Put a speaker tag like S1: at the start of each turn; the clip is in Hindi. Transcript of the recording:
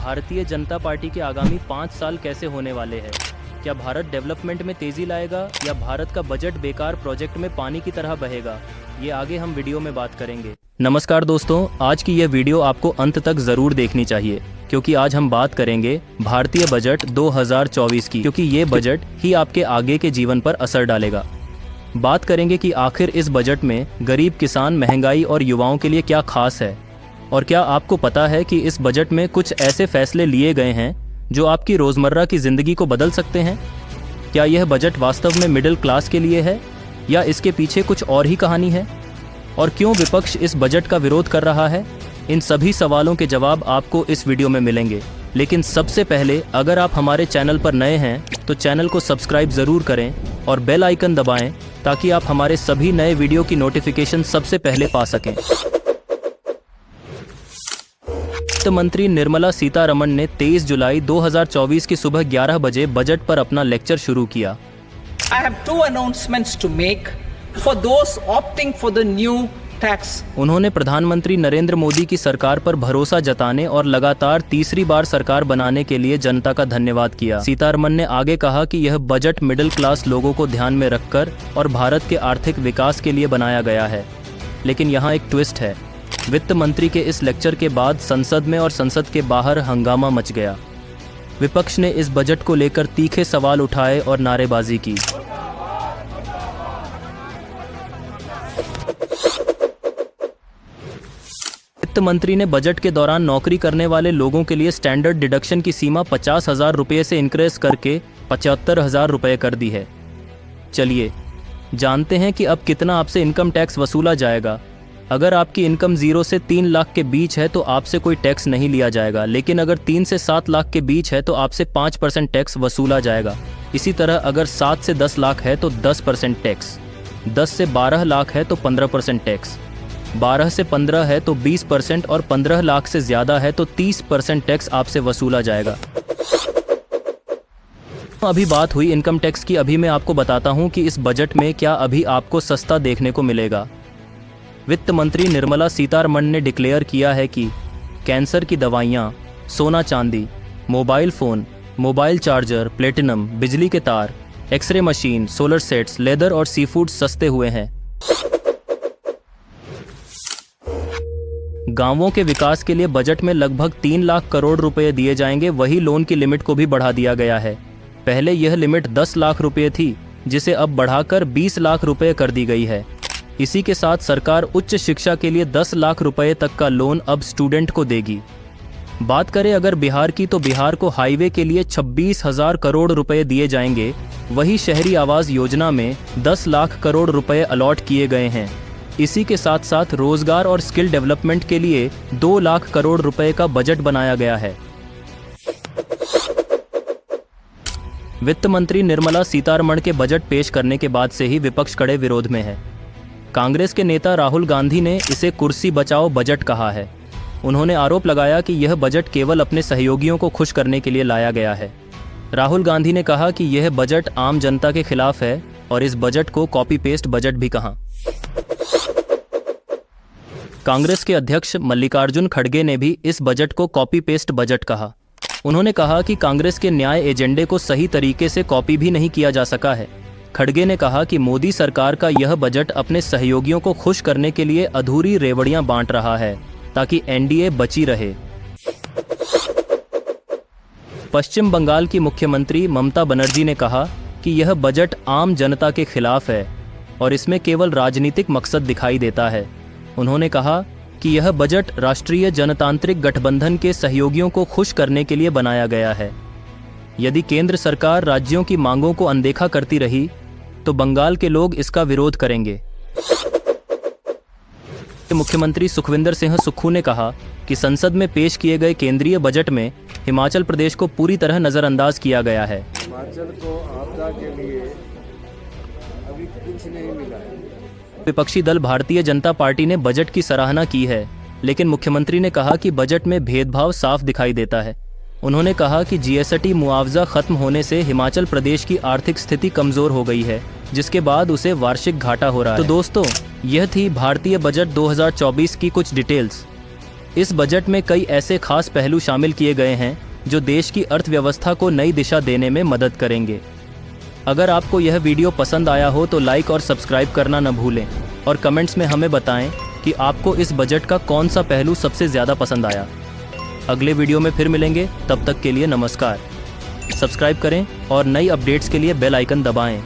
S1: भारतीय जनता पार्टी के आगामी 5 साल कैसे होने वाले हैं? क्या भारत डेवलपमेंट में तेजी लाएगा या भारत का बजट बेकार प्रोजेक्ट में पानी की तरह बहेगा? ये आगे हम वीडियो में बात करेंगे। नमस्कार दोस्तों, आज की यह वीडियो आपको अंत तक ज़रूर देखनी चाहिए क्योंकि आज हम बात करेंगे भारतीय बजट 2024 की, क्योंकि ये बजट ही आपके आगे के जीवन पर असर डालेगा। बात करेंगे कि आखिर इस बजट में गरीब किसान, महंगाई और युवाओं के लिए क्या खास है, और क्या आपको पता है कि इस बजट में कुछ ऐसे फैसले लिए गए हैं जो आपकी रोज़मर्रा की ज़िंदगी को बदल सकते हैं। क्या यह बजट वास्तव में मिडिल क्लास के लिए है या इसके पीछे कुछ और ही कहानी है, और क्यों विपक्ष इस बजट का विरोध कर रहा है? इन सभी सवालों के जवाब आपको इस वीडियो में मिलेंगे। लेकिन सबसे पहले, अगर आप हमारे चैनल पर नए हैं तो चैनल को सब्सक्राइब ज़रूर करें और बेल आइकन दबाएं ताकि आप हमारे सभी नए वीडियो की नोटिफिकेशन सबसे पहले पा सकें। वित्त मंत्री निर्मला सीतारमण ने 23 जुलाई 2024 की सुबह 11 बजे बजट पर अपना लेक्चर शुरू किया।
S2: I have two announcements to make for those opting for the new tax.
S1: उन्होंने प्रधानमंत्री नरेंद्र मोदी की सरकार पर भरोसा जताने और लगातार तीसरी बार सरकार बनाने के लिए जनता का धन्यवाद किया। सीतारमण ने आगे कहा कि यह बजट मिडिल क्लास लोगों को ध्यान में रखकर और भारत के आर्थिक विकास के लिए बनाया गया है। लेकिन यहाँ एक ट्विस्ट है। वित्त मंत्री के इस लेक्चर के बाद संसद में और संसद के बाहर हंगामा मच गया। विपक्ष ने इस बजट को लेकर तीखे सवाल उठाए और नारेबाजी की। वित्त मंत्री ने बजट के दौरान नौकरी करने वाले लोगों के लिए स्टैंडर्ड डिडक्शन की सीमा 50,000 रुपये से इंक्रीज करके 75,000 रुपये कर दी है। चलिए जानते हैं कि अब कितना आपसे इनकम टैक्स वसूला जाएगा। अगर आपकी इनकम 0 से 3 लाख के बीच है तो आपसे कोई टैक्स नहीं लिया जाएगा, लेकिन अगर 3 से 7 लाख के बीच है तो आपसे 5% टैक्स वसूला जाएगा। इसी तरह अगर 7 से 10 लाख है तो 10% टैक्स, 10 से 12 लाख है तो 15% टैक्स, 12 से 15 है तो 20% और 15 लाख से ज़्यादा है तो 30% टैक्स आपसे वसूला जाएगा। अभी बात हुई इनकम टैक्स की, अभी मैं आपको बताता हूँ कि इस बजट में क्या अभी आपको सस्ता देखने को मिलेगा। वित्त मंत्री निर्मला सीतारमण ने डिक्लेयर किया है कि कैंसर की दवाइयाँ, सोना चांदी, mobile phone, mobile charger, platinum, बिजली के तार, x ray machine, solar sets, leather और सी फूड सस्ते हुए हैं। गांवों के विकास के लिए बजट में लगभग 3 लाख करोड़ रुपए दिए जाएंगे। वही लोन की लिमिट को भी बढ़ा दिया गया है। पहले यह लिमिट 10 लाख रुपए थी, जिसे अब बढ़ाकर 20 लाख रुपए कर दी गई है। इसी के साथ सरकार उच्च शिक्षा के लिए 10 लाख रुपए तक का लोन अब स्टूडेंट को देगी। बात करें अगर बिहार की, तो बिहार को हाईवे के लिए 26,000 करोड़ रुपए दिए जाएंगे। वही शहरी आवास योजना में 10 लाख करोड़ रुपए अलॉट किए गए हैं। इसी के साथ साथ रोजगार और स्किल डेवलपमेंट के लिए 2 लाख करोड़ रुपए का बजट बनाया गया है। वित्त मंत्री निर्मला सीतारमण के बजट पेश करने के बाद से ही विपक्ष कड़े विरोध में है। कांग्रेस के नेता राहुल गांधी ने इसे कुर्सी बचाओ बजट कहा है। उन्होंने आरोप लगाया कि यह बजट केवल अपने सहयोगियों को खुश करने के लिए लाया गया है। राहुल गांधी ने कहा कि यह बजट आम जनता के खिलाफ है और इस बजट को कॉपी पेस्ट बजट भी कहा। कांग्रेस के अध्यक्ष मल्लिकार्जुन खड़गे ने भी इस बजट को कॉपी पेस्ट बजट कहा। उन्होंने कहा कि कांग्रेस के न्याय एजेंडे को सही तरीके से कॉपी भी नहीं किया जा सका है। खड़गे ने कहा कि मोदी सरकार का यह बजट अपने सहयोगियों को खुश करने के लिए अधूरी रेवड़ियां बांट रहा है ताकि एनडीए बची रहे। पश्चिम बंगाल की मुख्यमंत्री ममता बनर्जी ने कहा कि यह बजट आम जनता के खिलाफ है और इसमें केवल राजनीतिक मकसद दिखाई देता है। उन्होंने कहा कि यह बजट राष्ट्रीय जनतांत्रिक गठबंधन के सहयोगियों को खुश करने के लिए बनाया गया है। यदि केंद्र सरकार राज्यों की मांगों को अनदेखा करती रही तो बंगाल के लोग इसका विरोध करेंगे। मुख्यमंत्री सुखविंदर सिंह सुक्खू ने कहा कि संसद में पेश किए गए केंद्रीय बजट में हिमाचल प्रदेश को पूरी तरह नज़रअंदाज किया गया है।
S3: हिमाचल को आपदा के लिए अभी कुछ नहीं मिला है।
S1: विपक्षी दल भारतीय जनता पार्टी ने बजट की सराहना की है, लेकिन मुख्यमंत्री ने कहा कि बजट में भेदभाव साफ दिखाई देता है। उन्होंने कहा कि जीएसटी मुआवजा खत्म होने से हिमाचल प्रदेश की आर्थिक स्थिति कमजोर हो गई है, जिसके बाद उसे वार्षिक घाटा हो रहा है। तो दोस्तों, यह थी भारतीय बजट 2024 की कुछ डिटेल्स। इस बजट में कई ऐसे खास पहलू शामिल किए गए हैं जो देश की अर्थव्यवस्था को नई दिशा देने में मदद करेंगे। अगर आपको यह वीडियो पसंद आया हो तो लाइक और सब्सक्राइब करना न भूलें और कमेंट्स में हमें बताएं कि आपको इस बजट का कौन सा पहलू सबसे ज़्यादा पसंद आया। अगले वीडियो में फिर मिलेंगे, तब तक के लिए नमस्कार। सब्सक्राइब करें और नई अपडेट्स के लिए बेल आइकन दबाएं।